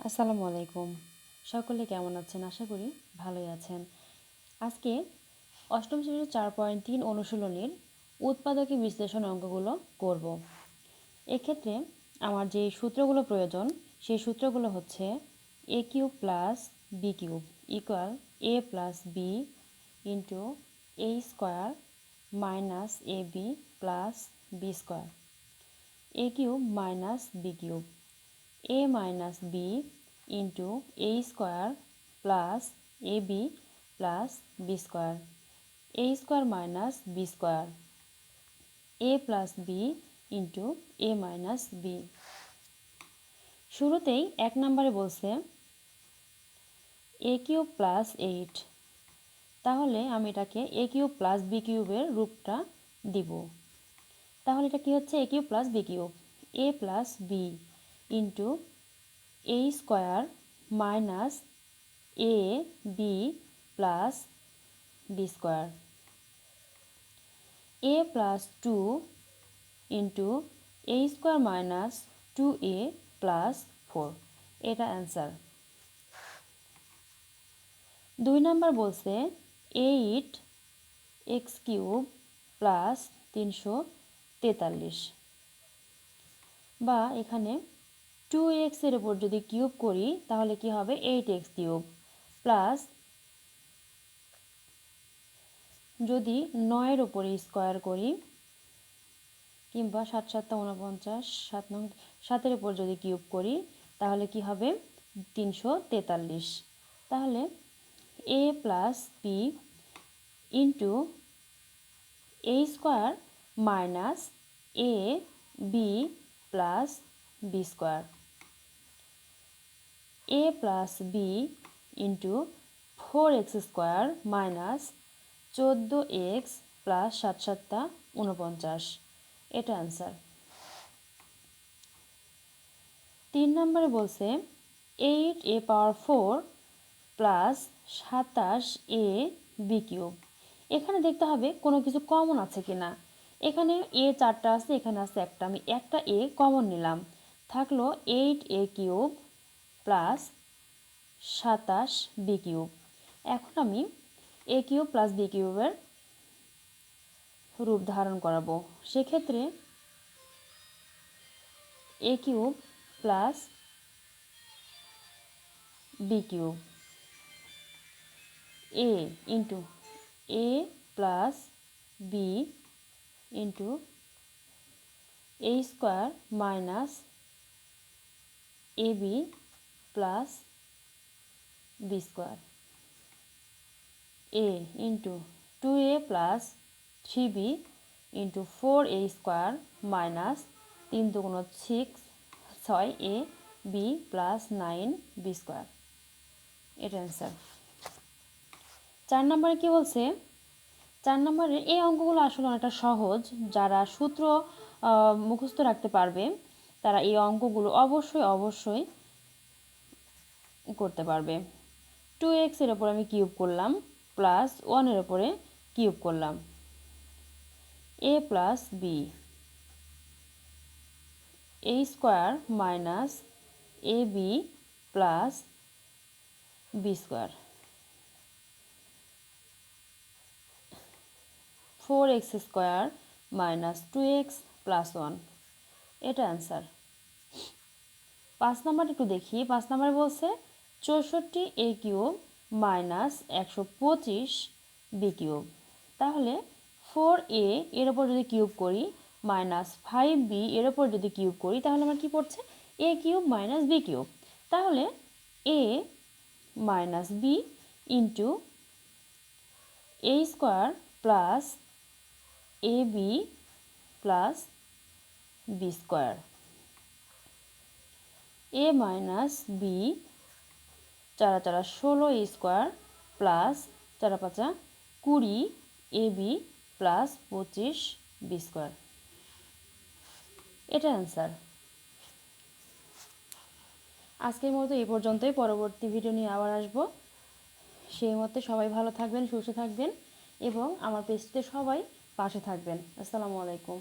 আসসালামু আলাইকুম। সকলে কেমন আছেন? আশা করি ভালোই আছেন। আজকে অষ্টম শ্রেণীর 4.3 অনুশীলনীর উৎপাদকী বিশ্লেষণ অঙ্কগুলো করব। এক্ষেত্রে আমার যে সূত্রগুলো প্রয়োজন সেই সূত্রগুলো হচ্ছে a cube plus b cube equal a plus b into a square minus a b plus b square, a cube minus b cube a minus b into a square plus ab plus b square, a square minus b square, a plus b into a minus b। শুরুতেই এক নম্বরে বলছে a cube plus 8, তাহলে আমি এটাকে a cube plus b কিউবের রূপটা দিব। তাহলে এটা কি হচ্ছে? a cube plus b cube, a plus b into a square minus a b plus b square, a plus 2 into a square minus 2a plus 4, এটা অ্যান্সার। 2 নাম্বার বলছে 8 x cube plus 343, বা এখানে 2x এর উপর যদি cube করি তাহলে কি হবে? 8x কিউব প্লাস, যদি 9-এর উপরে স্কোয়ার করি কিংবা 7 7 49, 7-এর উপর যদি কিউব করি তাহলে কি হবে? 343। তাহলে a plus b into a square minus a b plus b square, a plus b into 4x square minus 14x plus 7 7 49, এটা অ্যান্সার। 3 নম্বরে বলছে 8a পাওয়ার 4 প্লাস 27a বি কিউব। এখানে দেখতে হবে কোনো কিছু কমন আছে কি না। এখানে a 4টা আছে, এখানে আছে একটা, আমি একটা a কমন নিলাম, থাকলো 8a cube plus 27b cube. এখন আমি a কিউব প্লাস b কিউবের রূপ ধারণ করাবো। সেক্ষেত্রে a cube plus b cube, a into a plus b into a square minus a b plus b square, a into 2a plus 3b into 4a square minus 3 2 6 6a b plus 9b square, এটা answer. 4 নম্বরে কি বলছে? 4 নম্বরে এই অঙ্কগুলো আসলে অনেকটা সহজ। যারা সূত্র মুখস্থ রাখতে পারবে তারা এই অঙ্কগুলো অবশ্যই করতে পারবে। 2x এর উপর আমি কিউব করলাম প্লাস 1 এর উপরে কিউব করলাম, a plus b, a square minus a b plus b square, 4x square minus 2x plus 1, এটা অ্যান্সার। 5 নাম্বার একটু দেখি। 5 নাম্বার বলছে 64a cube minus 125 B cube. তাহলে 4a এর ওপর যদি কিউব করি মাইনাস 5b এর ওপর যদি কিউব করি তাহলে আমার কি পড়ছে? a cube minus b cube. তাহলে a minus b into a square plus a b plus b square, a minus b 4 4 16 a square plus 4 5 20 a b plus 25 b square, এটা অ্যান্সার। আজকের মতো এই পর্যন্তই। পরবর্তী ভিডিও নিয়ে আবার আসবো। সেই মতে সবাই ভালো থাকবেন, সুস্থ থাকবেন এবং আমার পেজটিতে সবাই পাশে থাকবেন। আসসালামু আলাইকুম।